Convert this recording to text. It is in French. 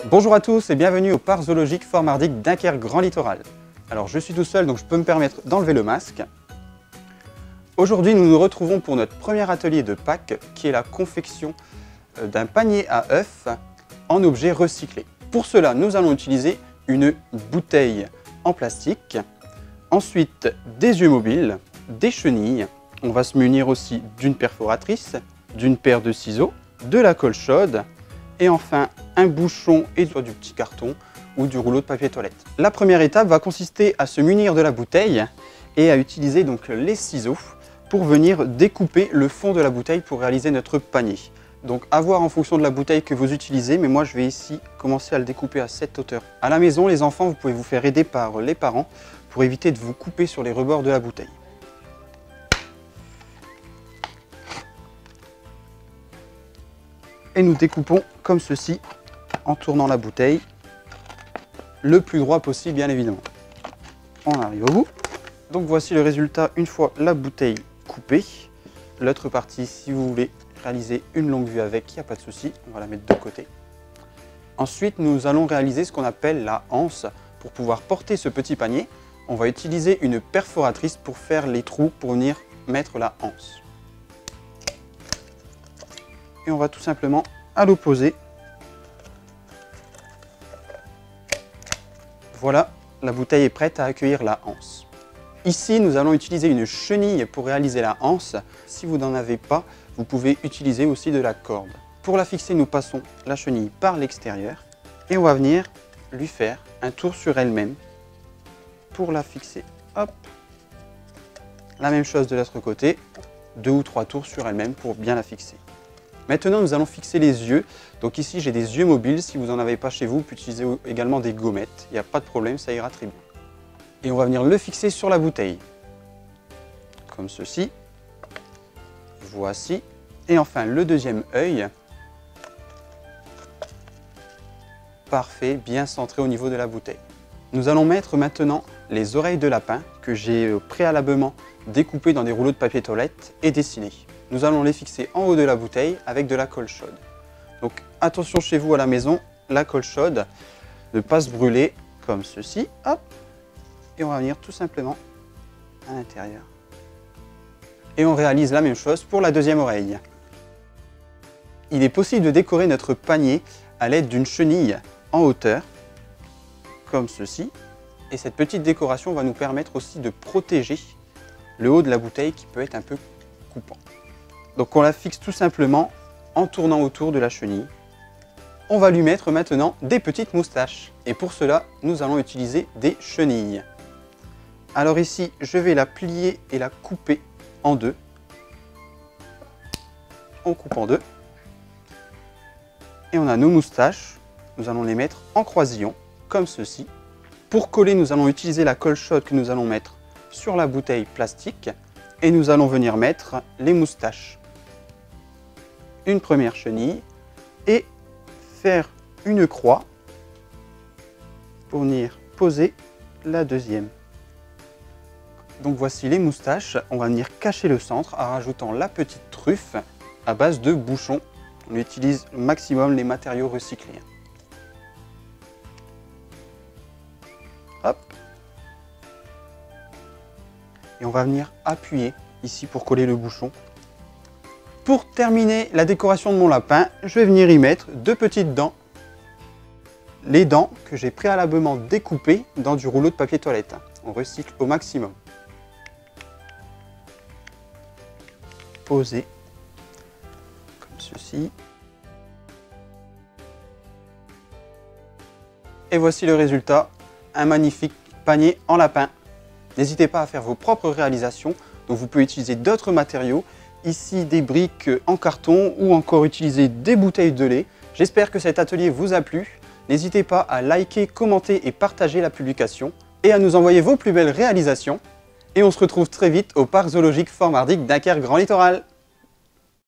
Bonjour à tous et bienvenue au parc zoologique Fort Mardic Dunkerque Grand Littoral. Alors je suis tout seul donc je peux me permettre d'enlever le masque. Aujourd'hui nous nous retrouvons pour notre premier atelier de Pâques qui est la confection d'un panier à œufs en objet recyclé. Pour cela nous allons utiliser une bouteille en plastique, ensuite des yeux mobiles, des chenilles, on va se munir aussi d'une perforatrice, d'une paire de ciseaux, de la colle chaude et enfin un bouchon et soit du petit carton ou du rouleau de papier toilette. La première étape va consister à se munir de la bouteille et à utiliser donc les ciseaux pour venir découper le fond de la bouteille pour réaliser notre panier. Donc à voir en fonction de la bouteille que vous utilisez, mais moi je vais ici commencer à le découper à cette hauteur. À la maison, les enfants, vous pouvez vous faire aider par les parents pour éviter de vous couper sur les rebords de la bouteille. Et nous découpons comme ceci en tournant la bouteille le plus droit possible bien évidemment. On arrive au bout. Donc voici le résultat une fois la bouteille coupée. L'autre partie, si vous voulez réaliser une longue vue avec, il n'y a pas de souci, on va la mettre de côté. Ensuite nous allons réaliser ce qu'on appelle la anse. Pour pouvoir porter ce petit panier, on va utiliser une perforatrice pour faire les trous pour venir mettre la anse. Et on va tout simplement à l'opposé. Voilà, la bouteille est prête à accueillir la anse. Ici, nous allons utiliser une chenille pour réaliser la anse. Si vous n'en avez pas, vous pouvez utiliser aussi de la corde. Pour la fixer, nous passons la chenille par l'extérieur et on va venir lui faire un tour sur elle-même pour la fixer. Hop. La même chose de l'autre côté, 2 ou 3 tours sur elle-même pour bien la fixer. Maintenant, nous allons fixer les yeux. Donc ici, j'ai des yeux mobiles. Si vous n'en avez pas chez vous, vous pouvez utiliser également des gommettes. Il n'y a pas de problème, ça ira très bien. Et on va venir le fixer sur la bouteille. Comme ceci. Voici. Et enfin, le deuxième œil. Parfait, bien centré au niveau de la bouteille. Nous allons mettre maintenant les oreilles de lapin que j'ai préalablement découpées dans des rouleaux de papier toilette et dessinées. Nous allons les fixer en haut de la bouteille avec de la colle chaude. Donc attention chez vous à la maison, la colle chaude ne pas se brûler comme ceci. Hop. Et on va venir tout simplement à l'intérieur. Et on réalise la même chose pour la deuxième oreille. Il est possible de décorer notre panier à l'aide d'une chenille en hauteur, comme ceci. Et cette petite décoration va nous permettre aussi de protéger le haut de la bouteille qui peut être un peu coupant. Donc on la fixe tout simplement en tournant autour de la chenille. On va lui mettre maintenant des petites moustaches. Et pour cela, nous allons utiliser des chenilles. Alors ici, je vais la plier et la couper en deux. On coupe en deux. Et on a nos moustaches. Nous allons les mettre en croisillon, comme ceci. Pour coller, nous allons utiliser la colle chaude que nous allons mettre sur la bouteille plastique. Et nous allons venir mettre les moustaches. Une première chenille et faire une croix pour venir poser la deuxième. Donc voici les moustaches. On va venir cacher le centre en rajoutant la petite truffe à base de bouchons. On utilise au maximum les matériaux recyclés. Hop. Et on va venir appuyer ici pour coller le bouchon. Pour terminer la décoration de mon lapin, je vais venir y mettre 2 petites dents. Les dents que j'ai préalablement découpées dans du rouleau de papier toilette. On recycle au maximum. Poser comme ceci. Et voici le résultat, un magnifique panier en lapin. N'hésitez pas à faire vos propres réalisations, donc vous pouvez utiliser d'autres matériaux. Ici des briques en carton ou encore utiliser des bouteilles de lait. J'espère que cet atelier vous a plu. N'hésitez pas à liker, commenter et partager la publication et à nous envoyer vos plus belles réalisations. Et on se retrouve très vite au parc zoologique Fort Mardic Dunkerque Grand Littoral.